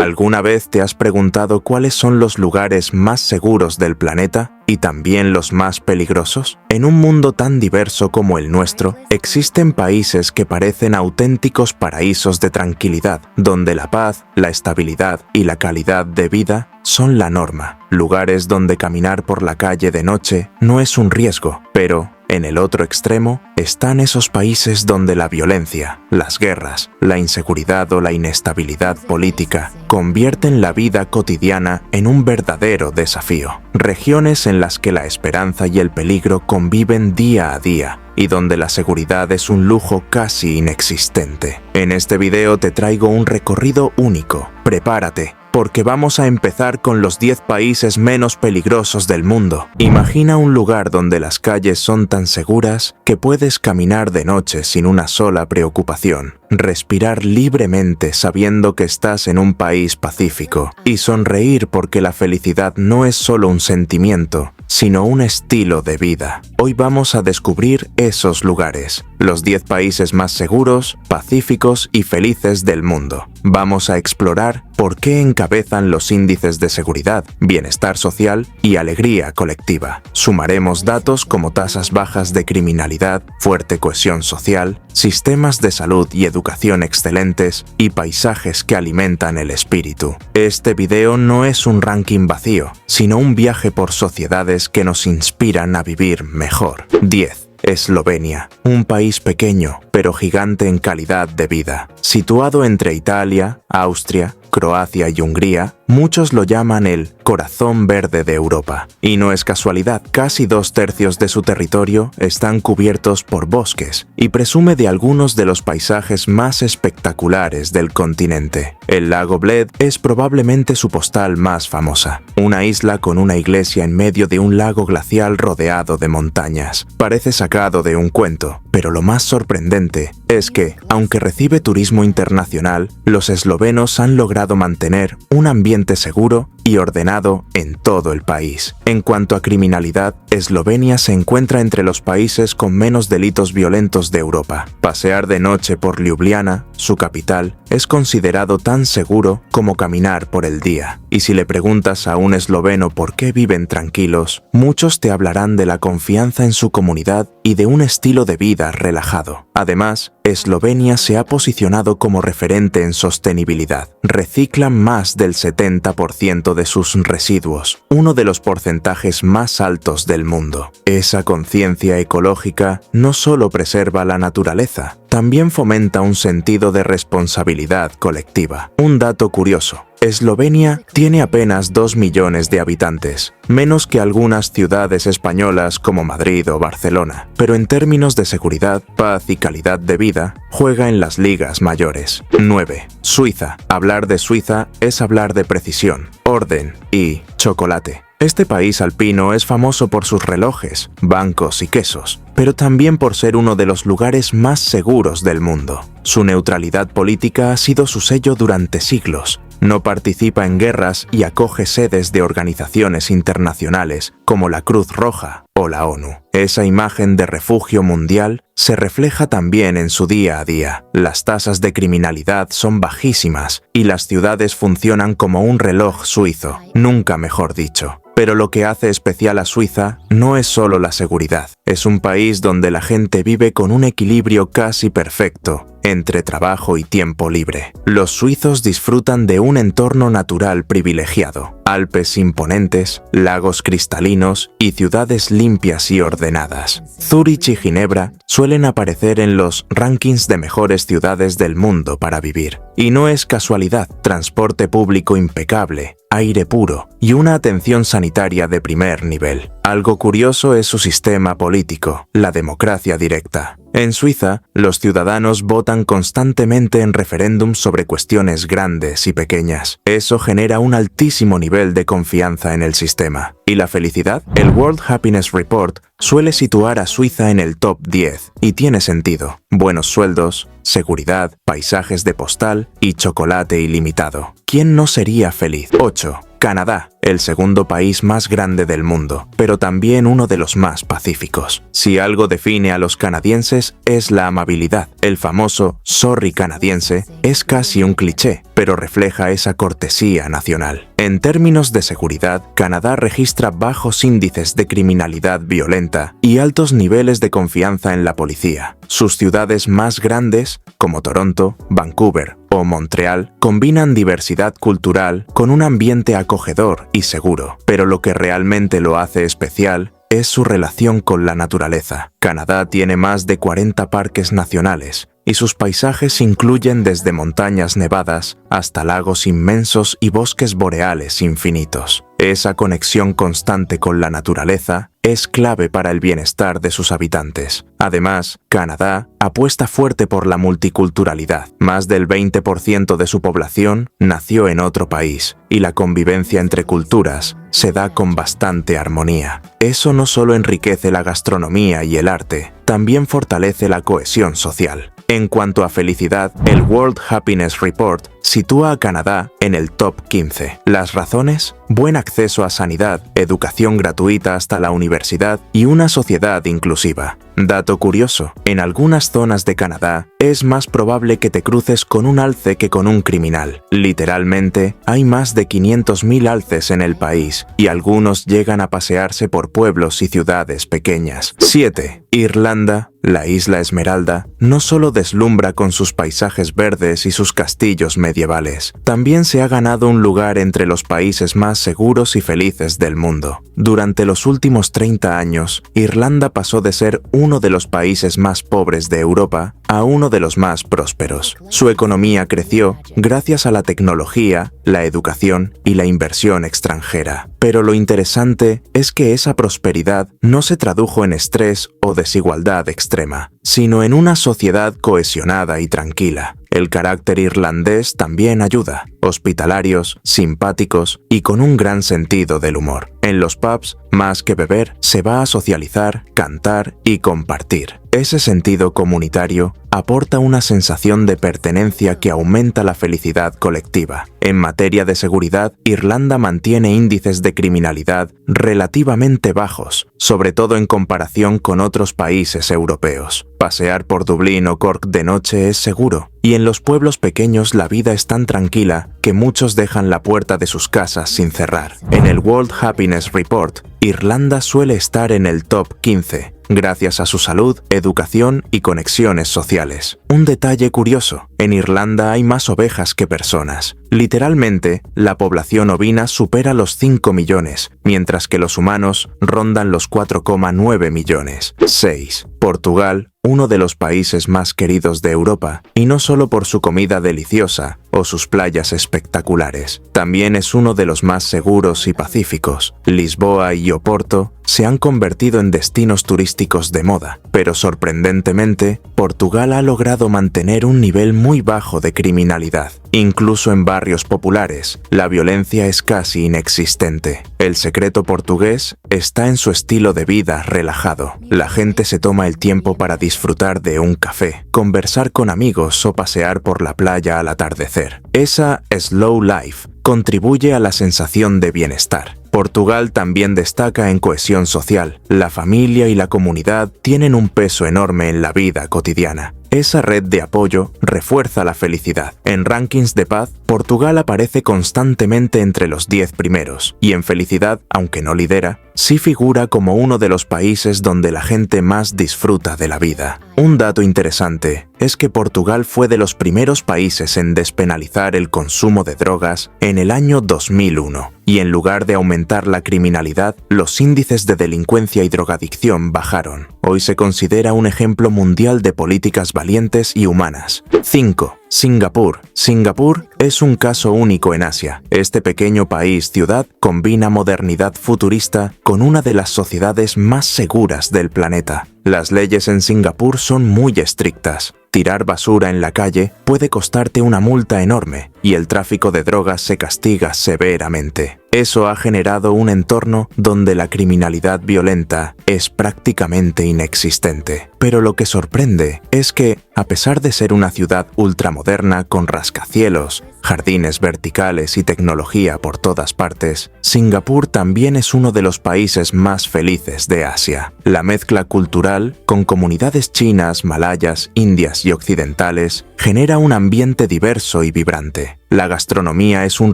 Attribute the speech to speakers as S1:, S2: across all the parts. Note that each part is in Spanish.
S1: ¿Alguna vez te has preguntado cuáles son los lugares más seguros del planeta y también los más peligrosos? En un mundo tan diverso como el nuestro, existen países que parecen auténticos paraísos de tranquilidad, donde la paz, la estabilidad y la calidad de vida son la norma. Lugares donde caminar por la calle de noche no es un riesgo, pero en el otro extremo están esos países donde la violencia, las guerras, la inseguridad o la inestabilidad política convierten la vida cotidiana en un verdadero desafío. Regiones en las que la esperanza y el peligro conviven día a día y donde la seguridad es un lujo casi inexistente. En este video te traigo un recorrido único. Prepárate, porque vamos a empezar con los 10 países menos peligrosos del mundo. Imagina un lugar donde las calles son tan seguras que puedes caminar de noche sin una sola preocupación, respirar libremente sabiendo que estás en un país pacífico y sonreír porque la felicidad no es solo un sentimiento, sino un estilo de vida. Hoy vamos a descubrir esos lugares, los 10 países más seguros, pacíficos y felices del mundo. Vamos a explorar por qué encabezan los índices de seguridad, bienestar social y alegría colectiva. Sumaremos datos como tasas bajas de criminalidad, fuerte cohesión social, sistemas de salud y educación excelentes y paisajes que alimentan el espíritu. Este video no es un ranking vacío, sino un viaje por sociedades que nos inspiran a vivir mejor. 10. Eslovenia, un país pequeño, pero gigante en calidad de vida. Situado entre Italia, Austria, Croacia y Hungría, muchos lo llaman el corazón verde de Europa. Y no es casualidad, casi 2/3 de su territorio están cubiertos por bosques y presume de algunos de los paisajes más espectaculares del continente. El lago Bled es probablemente su postal más famosa, una isla con una iglesia en medio de un lago glacial rodeado de montañas. Parece sacado de un cuento, pero lo más sorprendente es que, aunque recibe turismo internacional, los eslovenos han logrado mantener un ambiente seguro y ordenado en todo el país. En cuanto a criminalidad, Eslovenia se encuentra entre los países con menos delitos violentos de Europa. Pasear de noche por Ljubljana, su capital, es considerado tan seguro como caminar por el día. Y si le preguntas a un esloveno por qué viven tranquilos, muchos te hablarán de la confianza en su comunidad y de un estilo de vida relajado. Además, Eslovenia se ha posicionado como referente en sostenibilidad. Reciclan más del 70% de sus residuos, uno de los porcentajes más altos del mundo. Esa conciencia ecológica no solo preserva la naturaleza, también fomenta un sentido de responsabilidad colectiva. Un dato curioso: Eslovenia tiene apenas 2 millones de habitantes, menos que algunas ciudades españolas como Madrid o Barcelona, pero en términos de seguridad, paz y calidad de vida, juega en las ligas mayores. 9. Suiza. Hablar de Suiza es hablar de precisión, orden y chocolate. Este país alpino es famoso por sus relojes, bancos y quesos, pero también por ser uno de los lugares más seguros del mundo. Su neutralidad política ha sido su sello durante siglos. No participa en guerras y acoge sedes de organizaciones internacionales como la Cruz Roja o la ONU. Esa imagen de refugio mundial se refleja también en su día a día. Las tasas de criminalidad son bajísimas y las ciudades funcionan como un reloj suizo, nunca mejor dicho. Pero lo que hace especial a Suiza no es solo la seguridad. Es un país donde la gente vive con un equilibrio casi perfecto entre trabajo y tiempo libre. Los suizos disfrutan de un entorno natural privilegiado: Alpes imponentes, lagos cristalinos y ciudades limpias y ordenadas. Zúrich y Ginebra suelen aparecer en los rankings de mejores ciudades del mundo para vivir. Y no es casualidad: transporte público impecable, aire puro y una atención sanitaria de primer nivel. Algo curioso es su sistema político, la democracia directa. En Suiza, los ciudadanos votan constantemente en referéndums sobre cuestiones grandes y pequeñas. Eso genera un altísimo nivel de confianza en el sistema. ¿Y la felicidad? El World Happiness Report suele situar a Suiza en el top 10, y tiene sentido. Buenos sueldos, seguridad, paisajes de postal y chocolate ilimitado. ¿Quién no sería feliz? 8. Canadá, el segundo país más grande del mundo, pero también uno de los más pacíficos. Si algo define a los canadienses es la amabilidad. El famoso "sorry canadiense" es casi un cliché, pero refleja esa cortesía nacional. En términos de seguridad, Canadá registra bajos índices de criminalidad violenta y altos niveles de confianza en la policía. Sus ciudades más grandes, como Toronto, Vancouver o Montreal, combinan diversidad cultural con un ambiente acogedor y seguro, pero lo que realmente lo hace especial es su relación con la naturaleza. Canadá tiene más de 40 parques nacionales, y sus paisajes incluyen desde montañas nevadas hasta lagos inmensos y bosques boreales infinitos. Esa conexión constante con la naturaleza es clave para el bienestar de sus habitantes. Además, Canadá apuesta fuerte por la multiculturalidad. Más del 20% de su población nació en otro país, y la convivencia entre culturas se da con bastante armonía. Eso no solo enriquece la gastronomía y el arte, también fortalece la cohesión social. En cuanto a felicidad, el World Happiness Report sitúa a Canadá en el top 15. ¿Las razones? Buen acceso a sanidad, educación gratuita hasta la universidad y una sociedad inclusiva. Dato curioso, en algunas zonas de Canadá es más probable que te cruces con un alce que con un criminal. Literalmente, hay más de 500.000 alces en el país y algunos llegan a pasearse por pueblos y ciudades pequeñas. 7. Irlanda, la isla Esmeralda, no solo deslumbra con sus paisajes verdes y sus castillos medievales, también se ha ganado un lugar entre los países más seguros y felices del mundo. Durante los últimos 30 años, Irlanda pasó de ser uno de los países más pobres de Europa a uno de los más prósperos. Su economía creció gracias a la tecnología, la educación y la inversión extranjera. Pero lo interesante es que esa prosperidad no se tradujo en estrés o desigualdad extrema, sino en una sociedad cohesionada y tranquila. El carácter irlandés también ayuda, hospitalarios, simpáticos y con un gran sentido del humor. En los pubs, más que beber, se va a socializar, cantar y compartir. Ese sentido comunitario aporta una sensación de pertenencia que aumenta la felicidad colectiva. En materia de seguridad, Irlanda mantiene índices de criminalidad relativamente bajos, sobre todo en comparación con otros países europeos. Pasear por Dublín o Cork de noche es seguro, y en los pueblos pequeños la vida es tan tranquila que muchos dejan la puerta de sus casas sin cerrar. En el World Happiness Report, Irlanda suele estar en el top 15, gracias a su salud, educación y conexiones sociales. Un detalle curioso, en Irlanda hay más ovejas que personas. Literalmente, la población ovina supera los 5 millones, mientras que los humanos rondan los 4,9 millones. 6. Portugal, uno de los países más queridos de Europa, y no solo por su comida deliciosa o sus playas espectaculares, también es uno de los más seguros y pacíficos. Lisboa y Oporto se han convertido en destinos turísticos de moda, pero sorprendentemente, Portugal ha logrado mantener un nivel muy bajo de criminalidad. Incluso en barrios populares, la violencia es casi inexistente. El secreto portugués está en su estilo de vida relajado. La gente se toma el tiempo para disfrutar de un café, conversar con amigos o pasear por la playa al atardecer. Esa slow life contribuye a la sensación de bienestar. Portugal también destaca en cohesión social. La familia y la comunidad tienen un peso enorme en la vida cotidiana. Esa red de apoyo refuerza la felicidad. En rankings de paz, Portugal aparece constantemente entre los 10 primeros, y en felicidad, aunque no lidera, sí figura como uno de los países donde la gente más disfruta de la vida. Un dato interesante es que Portugal fue de los primeros países en despenalizar el consumo de drogas en el año 2001, y en lugar de aumentar la criminalidad, los índices de delincuencia y drogadicción bajaron. Hoy se considera un ejemplo mundial de políticas valientes y humanas. 5. Singapur. Singapur es un caso único en Asia. Este pequeño país-ciudad combina modernidad futurista con una de las sociedades más seguras del planeta. Las leyes en Singapur son muy estrictas. Tirar basura en la calle puede costarte una multa enorme, y el tráfico de drogas se castiga severamente. Eso ha generado un entorno donde la criminalidad violenta es prácticamente inexistente. Pero lo que sorprende es que, a pesar de ser una ciudad ultramoderna con rascacielos, jardines verticales y tecnología por todas partes, Singapur también es uno de los países más felices de Asia. La mezcla cultural, con comunidades chinas, malayas, indias y occidentales, genera un ambiente diverso y vibrante. La gastronomía es un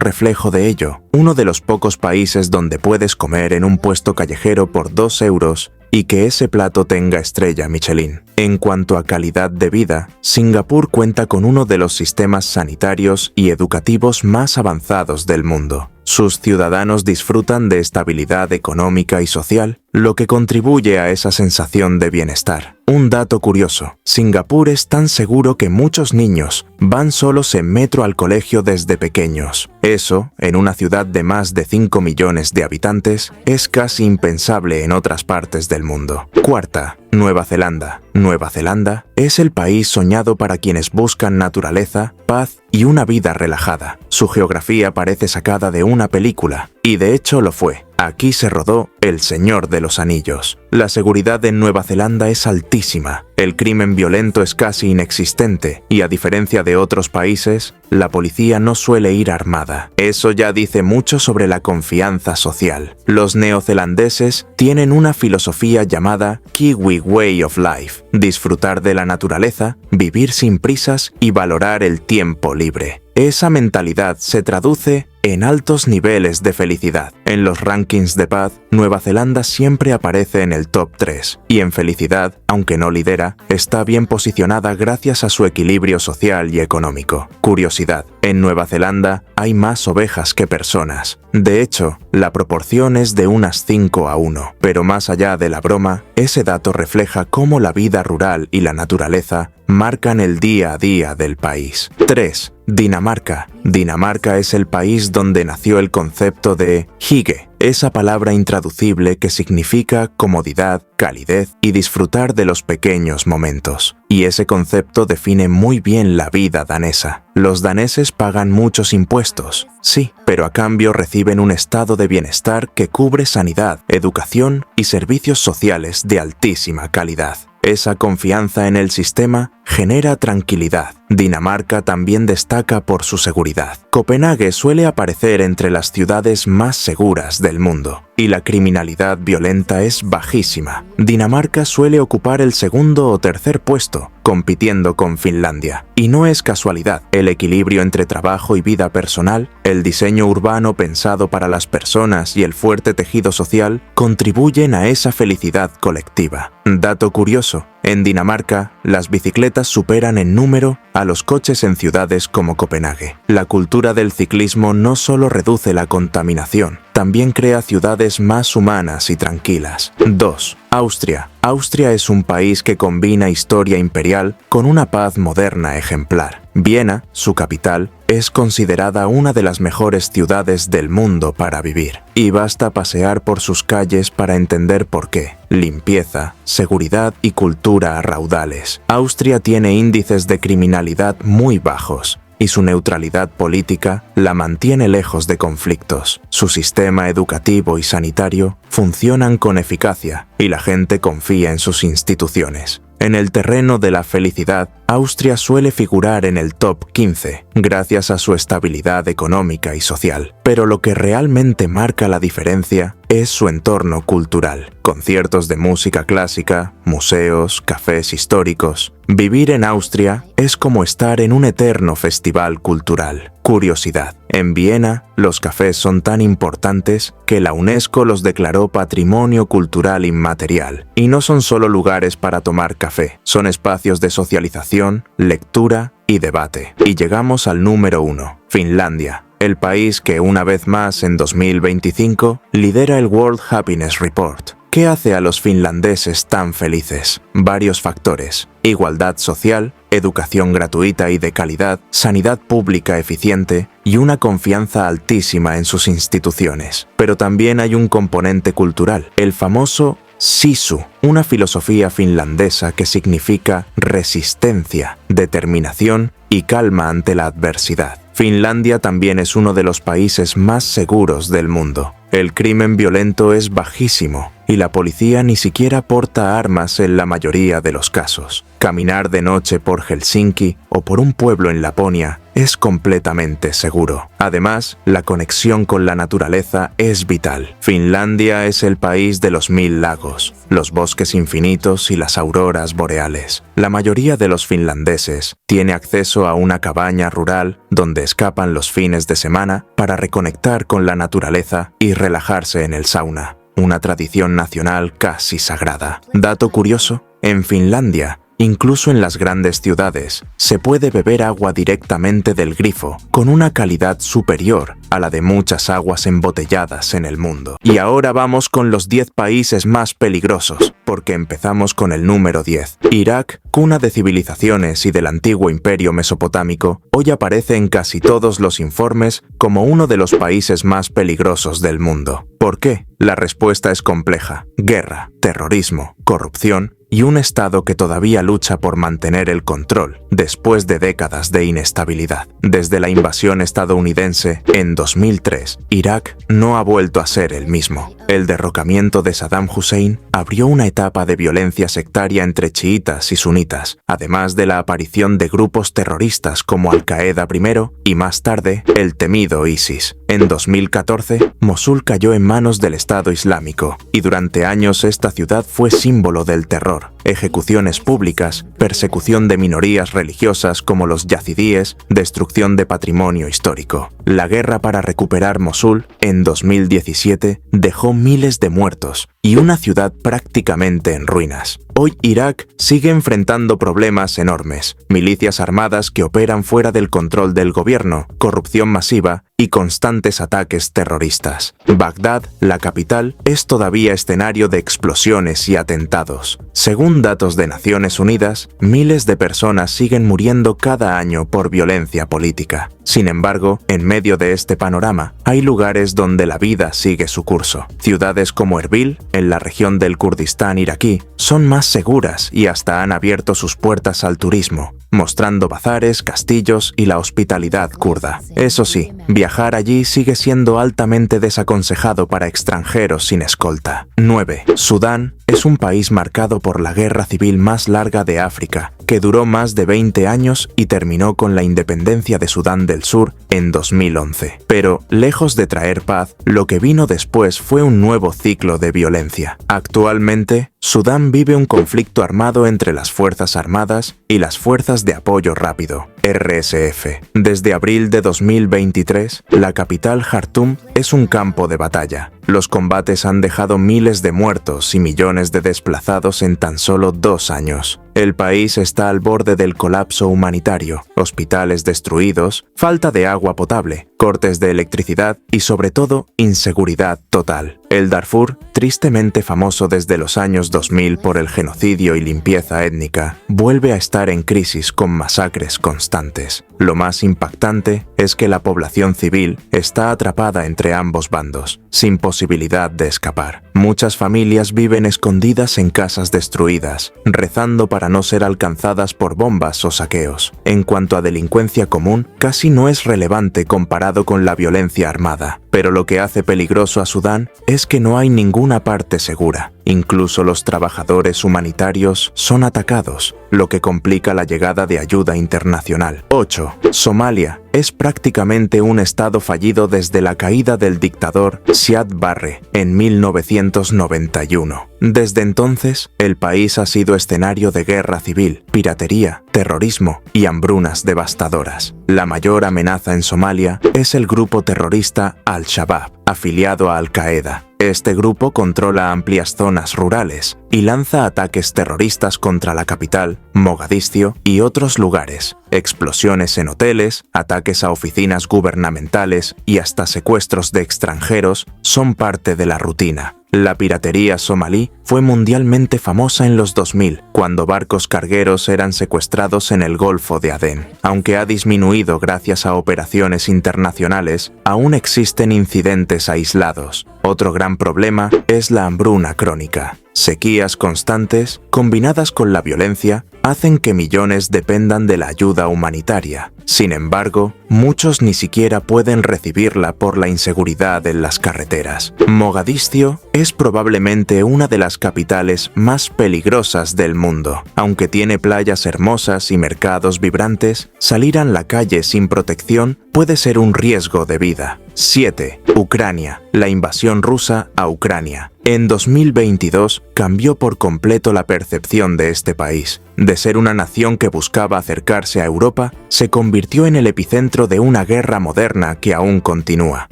S1: reflejo de ello. Uno de los pocos países donde puedes comer en un puesto callejero por 2 euros y que ese plato tenga estrella Michelin. En cuanto a calidad de vida, Singapur cuenta con uno de los sistemas sanitarios y educativos más avanzados del mundo. Sus ciudadanos disfrutan de estabilidad económica y social, lo que contribuye a esa sensación de bienestar. Un dato curioso: Singapur es tan seguro que muchos niños van solos en metro al colegio desde pequeños. Eso, en una ciudad de más de 5 millones de habitantes, es casi impensable en otras partes del mundo. Cuarta, Nueva Zelanda. Nueva Zelanda es el país soñado para quienes buscan naturaleza, paz y una vida relajada. Su geografía parece sacada de una película, y de hecho lo fue. Aquí se rodó El Señor de los Anillos. La seguridad en Nueva Zelanda es altísima, el crimen violento es casi inexistente y, a diferencia de otros países, la policía no suele ir armada. Eso ya dice mucho sobre la confianza social. Los neozelandeses tienen una filosofía llamada Kiwi Way of Life: disfrutar de la naturaleza, vivir sin prisas y valorar el tiempo libre. Esa mentalidad se traduce en altos niveles de felicidad. En los rankings de paz, Nueva Zelanda siempre aparece en el top 3, y en felicidad, aunque no lidera, está bien posicionada gracias a su equilibrio social y económico. Curiosidad: en Nueva Zelanda hay más ovejas que personas. De hecho, la proporción es de unas 5:1. Pero más allá de la broma, ese dato refleja cómo la vida rural y la naturaleza marcan el día a día del país. 3. Dinamarca. Dinamarca es el país donde nació el concepto de hygge, esa palabra intraducible que significa comodidad, calidez y disfrutar de los pequeños momentos. Y ese concepto define muy bien la vida danesa. Los daneses pagan muchos impuestos, sí, pero a cambio reciben un estado de bienestar que cubre sanidad, educación y servicios sociales de altísima calidad. Esa confianza en el sistema genera tranquilidad. Dinamarca también destaca por su seguridad. Copenhague suele aparecer entre las ciudades más seguras del mundo, y la criminalidad violenta es bajísima. Dinamarca suele ocupar el segundo o tercer puesto, compitiendo con Finlandia. Y no es casualidad. El equilibrio entre trabajo y vida personal, el diseño urbano pensado para las personas y el fuerte tejido social contribuyen a esa felicidad colectiva. Dato curioso: en Dinamarca, las bicicletas superan en número a los coches en ciudades como Copenhague. La cultura del ciclismo no solo reduce la contaminación, también crea ciudades más humanas y tranquilas. 2. Austria. Austria es un país que combina historia imperial con una paz moderna ejemplar. Viena, su capital, es considerada una de las mejores ciudades del mundo para vivir. Y basta pasear por sus calles para entender por qué. Limpieza, seguridad y cultura a raudales. Austria tiene índices de criminalidad muy bajos, y su neutralidad política la mantiene lejos de conflictos. Su sistema educativo y sanitario funcionan con eficacia y la gente confía en sus instituciones. En el terreno de la felicidad, Austria suele figurar en el top 15, gracias a su estabilidad económica y social. Pero lo que realmente marca la diferencia es su entorno cultural. Conciertos de música clásica, museos, cafés históricos. Vivir en Austria es como estar en un eterno festival cultural. Curiosidad: en Viena, los cafés son tan importantes que la UNESCO los declaró Patrimonio Cultural Inmaterial. Y no son solo lugares para tomar café, son espacios de socialización, lectura y debate. Y llegamos al número 1, Finlandia. El país que, una vez más en 2025, lidera el World Happiness Report. ¿Qué hace a los finlandeses tan felices? Varios factores: igualdad social, educación gratuita y de calidad, sanidad pública eficiente y una confianza altísima en sus instituciones. Pero también hay un componente cultural, el famoso Sisu, una filosofía finlandesa que significa resistencia, determinación y calma ante la adversidad. Finlandia también es uno de los países más seguros del mundo. El crimen violento es bajísimo y la policía ni siquiera porta armas en la mayoría de los casos. Caminar de noche por Helsinki o por un pueblo en Laponia es completamente seguro. Además, la conexión con la naturaleza es vital. Finlandia es el país de los 1000 lagos, los bosques infinitos y las auroras boreales. La mayoría de los finlandeses tiene acceso a una cabaña rural donde escapan los fines de semana para reconectar con la naturaleza y relajarse en el sauna, una tradición nacional casi sagrada. Dato curioso, en Finlandia, incluso en las grandes ciudades, se puede beber agua directamente del grifo, con una calidad superior a la de muchas aguas embotelladas en el mundo. Y ahora vamos con los 10 países más peligrosos, porque empezamos con el número 10. Irak, cuna de civilizaciones y del antiguo imperio mesopotámico, hoy aparece en casi todos los informes como uno de los países más peligrosos del mundo. ¿Por qué? La respuesta es compleja. Guerra, terrorismo, corrupción y un Estado que todavía lucha por mantener el control después de décadas de inestabilidad. Desde la invasión estadounidense en 2003, Irak no ha vuelto a ser el mismo. El derrocamiento de Saddam Hussein abrió una etapa de violencia sectaria entre chiitas y sunitas, además de la aparición de grupos terroristas como Al-Qaeda primero y más tarde el temido ISIS. En 2014, Mosul cayó en manos del Estado Islámico y durante años esta ciudad fue símbolo del terror. Ejecuciones públicas, persecución de minorías religiosas como los yazidíes, destrucción de patrimonio histórico. La guerra para recuperar Mosul, en 2017, dejó miles de muertos y una ciudad prácticamente en ruinas. Hoy Irak sigue enfrentando problemas enormes, milicias armadas que operan fuera del control del gobierno, corrupción masiva y constantes ataques terroristas. Bagdad, la capital, es todavía escenario de explosiones y atentados. Según datos de Naciones Unidas, miles de personas siguen muriendo cada año por violencia política. Sin embargo, en medio de este panorama, hay lugares donde la vida sigue su curso. Ciudades como Erbil, en la región del Kurdistán iraquí, son más seguras y hasta han abierto sus puertas al turismo, mostrando bazares, castillos y la hospitalidad kurda. Eso sí, viajar allí sigue siendo altamente desaconsejado para extranjeros sin escolta. 9. Sudán es un país marcado por la guerra civil más larga de África, que duró más de 20 años y terminó con la independencia de Sudán del Sur en 2011. Pero, lejos de traer paz, lo que vino después fue un nuevo ciclo de violencia. Actualmente, Sudán vive un conflicto armado entre las Fuerzas Armadas y las Fuerzas de Apoyo Rápido, RSF. Desde abril de 2023, la capital Jartum es un campo de batalla. Los combates han dejado miles de muertos y millones de desplazados en tan solo 2 años. El país está al borde del colapso humanitario, hospitales destruidos, falta de agua potable, cortes de electricidad y sobre todo inseguridad total. El Darfur, tristemente famoso desde los años 2000 por el genocidio y limpieza étnica, vuelve a estar en crisis con masacres constantes. Lo más impactante es que la población civil está atrapada entre ambos bandos, sin posibilidad de escapar. Muchas familias viven escondidas en casas destruidas, rezando para no ser alcanzadas por bombas o saqueos. En cuanto a delincuencia común, casi no es relevante comparado con la violencia armada. Pero lo que hace peligroso a Sudán es que no hay ninguna parte segura. Incluso los trabajadores humanitarios son atacados, lo que complica la llegada de ayuda internacional. 8. Somalia es prácticamente un estado fallido desde la caída del dictador Siad Barre en 1991. Desde entonces, el país ha sido escenario de guerra civil, piratería, terrorismo y hambrunas devastadoras. La mayor amenaza en Somalia es el grupo terrorista Al-Shabaab, afiliado a Al-Qaeda. Este grupo controla amplias zonas rurales y lanza ataques terroristas contra la capital, Mogadiscio, y otros lugares. Explosiones en hoteles, ataques a oficinas gubernamentales y hasta secuestros de extranjeros son parte de la rutina. La piratería somalí fue mundialmente famosa en los 2000, cuando barcos cargueros eran secuestrados en el Golfo de Adén. Aunque ha disminuido gracias a operaciones internacionales, aún existen incidentes aislados. Otro gran problema es la hambruna crónica. Sequías constantes, combinadas con la violencia, hacen que millones dependan de la ayuda humanitaria. Sin embargo, muchos ni siquiera pueden recibirla por la inseguridad en las carreteras. Mogadiscio es probablemente una de las capitales más peligrosas del mundo. Aunque tiene playas hermosas y mercados vibrantes, salir a la calle sin protección puede ser un riesgo de vida. 7. Ucrania. La invasión rusa a Ucrania. En 2022 cambió por completo la percepción de este país. De ser una nación que buscaba acercarse a Europa, se convirtió en el epicentro de una guerra moderna que aún continúa.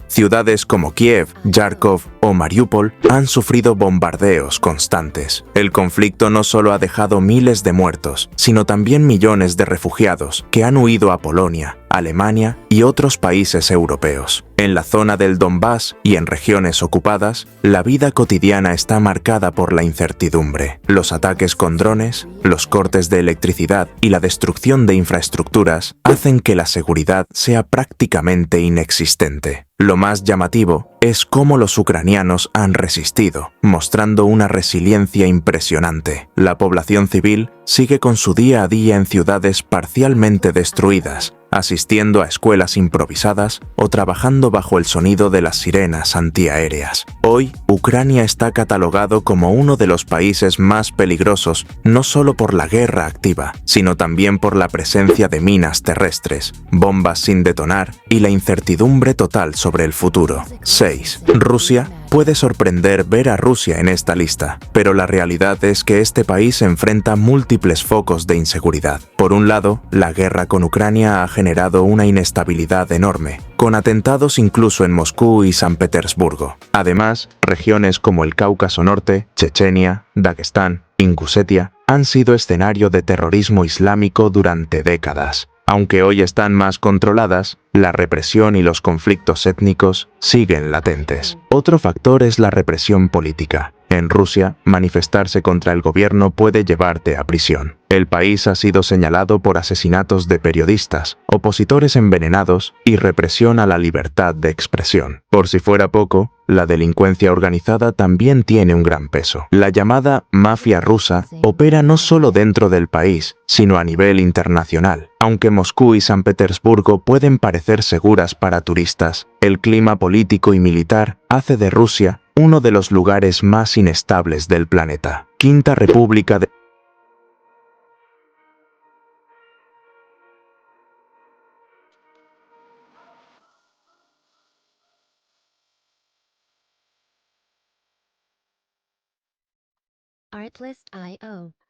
S1: Ciudades como Kiev, Kharkov o Mariupol han sufrido bombardeos constantes. El conflicto no solo ha dejado miles de muertos, sino también millones de refugiados que han huido a Polonia, Alemania y otros países europeos. En la zona del Donbass y en regiones ocupadas, la vida cotidiana está marcada por la incertidumbre. Los ataques con drones, los cortes de electricidad y la destrucción de infraestructuras hacen que la seguridad sea prácticamente inexistente. Lo más llamativo es cómo los ucranianos han resistido, mostrando una resiliencia impresionante. La población civil sigue con su día a día en ciudades parcialmente destruidas, asistiendo a escuelas improvisadas o trabajando bajo el sonido de las sirenas antiaéreas. Hoy, Ucrania está catalogado como uno de los países más peligrosos no solo por la guerra activa, sino también por la presencia de minas terrestres, bombas sin detonar y la incertidumbre total sobre el futuro. 6. Rusia. Puede sorprender ver a Rusia en esta lista, pero la realidad es que este país enfrenta múltiples focos de inseguridad. Por un lado, la guerra con Ucrania ha generado una inestabilidad enorme, con atentados incluso en Moscú y San Petersburgo. Además, regiones como el Cáucaso Norte, Chechenia, Dagestán, Ingusetia han sido escenario de terrorismo islámico durante décadas. Aunque hoy están más controladas, la represión y los conflictos étnicos siguen latentes. Otro factor es la represión política. En Rusia, manifestarse contra el gobierno puede llevarte a prisión. El país ha sido señalado por asesinatos de periodistas, opositores envenenados y represión a la libertad de expresión. Por si fuera poco, la delincuencia organizada también tiene un gran peso. La llamada mafia rusa opera no solo dentro del país, sino a nivel internacional. Aunque Moscú y San Petersburgo pueden parecer seguras para turistas, el clima político y militar hace de Rusia uno de los lugares más inestables del planeta. Quinta República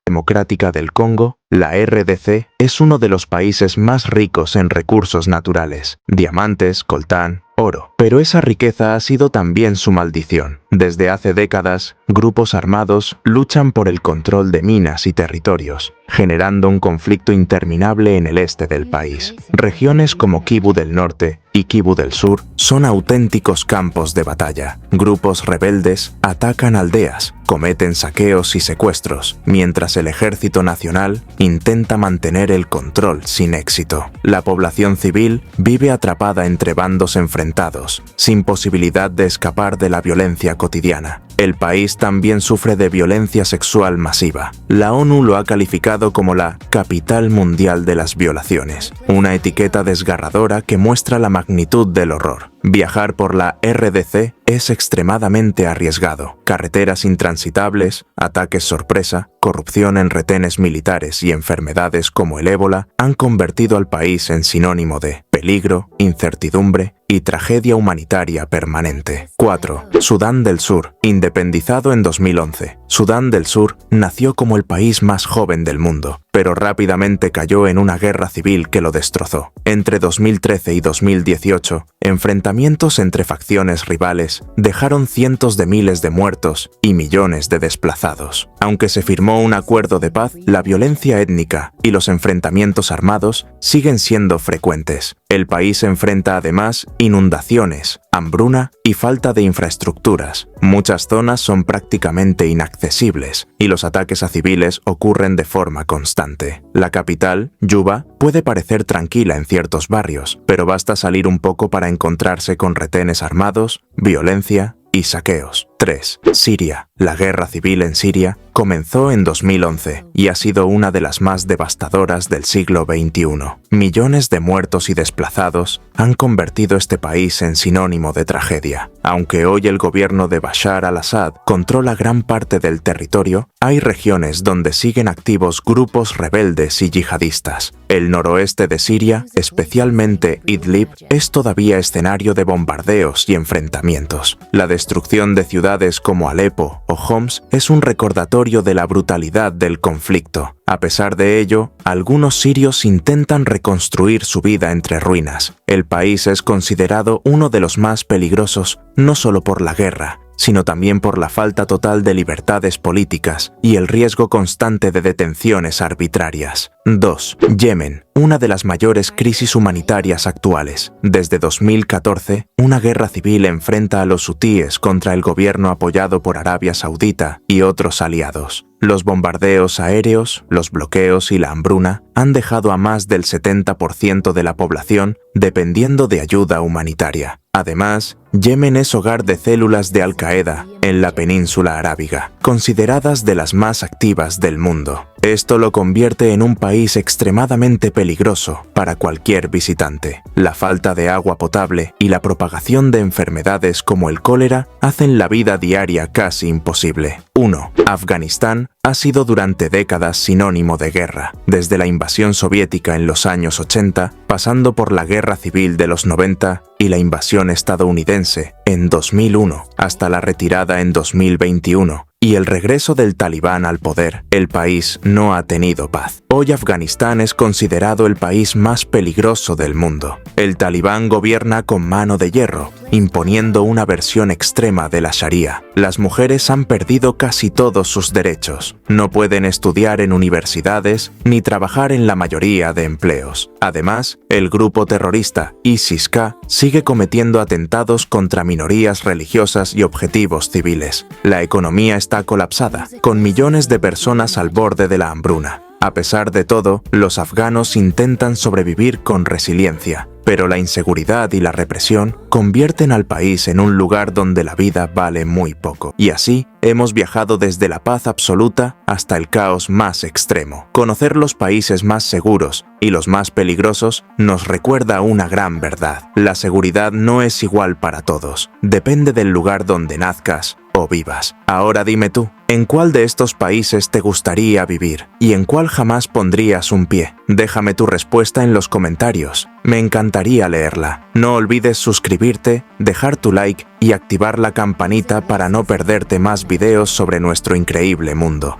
S1: Democrática del Congo, la RDC, es uno de los países más ricos en recursos naturales, diamantes, coltán, oro. Pero esa riqueza ha sido también su maldición. Desde hace décadas, grupos armados luchan por el control de minas y territorios, generando un conflicto interminable en el este del país. Regiones como Kivu del Norte y Kivu del Sur son auténticos campos de batalla. Grupos rebeldes atacan aldeas, cometen saqueos y secuestros, mientras el ejército nacional intenta mantener el control sin éxito. La población civil vive atrapada entre bandos enfrentados, sin posibilidad de escapar de la violencia cotidiana. El país también sufre de violencia sexual masiva. La ONU lo ha calificado como la capital mundial de las violaciones, una etiqueta desgarradora que muestra la magnitud del horror. Viajar por la RDC es extremadamente arriesgado. Carreteras intransitables, ataques sorpresa, corrupción en retenes militares y enfermedades como el ébola han convertido al país en sinónimo de peligro, incertidumbre y tragedia humanitaria permanente. 4. Sudán del Sur. Independizado en 2011, Sudán del Sur nació como el país más joven del mundo, pero rápidamente cayó en una guerra civil que lo destrozó. Entre 2013 y 2018, enfrentamientos entre facciones rivales dejaron cientos de miles de muertos y millones de desplazados. Aunque se firmó un acuerdo de paz, la violencia étnica y los enfrentamientos armados siguen siendo frecuentes. El país enfrenta además inundaciones, hambruna y falta de infraestructuras. Muchas zonas son prácticamente inaccesibles y los ataques a civiles ocurren de forma constante. La capital, Yuba, puede parecer tranquila en ciertos barrios, pero basta salir un poco para encontrarse con retenes armados, violencia y saqueos. 3. Siria. La guerra civil en Siria comenzó en 2011 y ha sido una de las más devastadoras del siglo XXI. Millones de muertos y desplazados han convertido este país en sinónimo de tragedia. Aunque hoy el gobierno de Bashar al-Assad controla gran parte del territorio, hay regiones donde siguen activos grupos rebeldes y yihadistas. El noroeste de Siria, especialmente Idlib, es todavía escenario de bombardeos y enfrentamientos. La destrucción de ciudades como Alepo o Homs es un recordatorio de la brutalidad del conflicto. A pesar de ello, algunos sirios intentan reconstruir su vida entre ruinas. El país es considerado uno de los más peligrosos, no solo por la guerra, sino también por la falta total de libertades políticas y el riesgo constante de detenciones arbitrarias. 2. Yemen, una de las mayores crisis humanitarias actuales. Desde 2014, una guerra civil enfrenta a los hutíes contra el gobierno apoyado por Arabia Saudita y otros aliados. Los bombardeos aéreos, los bloqueos y la hambruna han dejado a más del 70% de la población dependiendo de ayuda humanitaria. Además, Yemen es hogar de células de Al-Qaeda en la península arábiga, consideradas de las más activas del mundo. Esto lo convierte en un país extremadamente peligroso para cualquier visitante. La falta de agua potable y la propagación de enfermedades como el cólera hacen la vida diaria casi imposible. 1. Afganistán ha sido durante décadas sinónimo de guerra, desde la invasión soviética en los años 80, pasando por la guerra civil de los 90 y la invasión estadounidense en 2001, hasta la retirada en 2021. Y el regreso del Talibán al poder, el país no ha tenido paz. Hoy Afganistán es considerado el país más peligroso del mundo. El Talibán gobierna con mano de hierro, imponiendo una versión extrema de la Sharia. Las mujeres han perdido casi todos sus derechos. No pueden estudiar en universidades ni trabajar en la mayoría de empleos. Además, el grupo terrorista ISIS-K sigue cometiendo atentados contra minorías religiosas y objetivos civiles. La economía está colapsada, con millones de personas al borde de la hambruna. A pesar de todo, los afganos intentan sobrevivir con resiliencia, pero la inseguridad y la represión convierten al país en un lugar donde la vida vale muy poco. Y así, hemos viajado desde la paz absoluta hasta el caos más extremo. Conocer los países más seguros y los más peligrosos nos recuerda una gran verdad. La seguridad no es igual para todos. Depende del lugar donde nazcas o vivas. Ahora dime tú, ¿en cuál de estos países te gustaría vivir? ¿Y en cuál jamás pondrías un pie? Déjame tu respuesta en los comentarios. Me encantaría leerla. No olvides suscribirte, dejar tu like y activar la campanita para no perderte más videos sobre nuestro increíble mundo.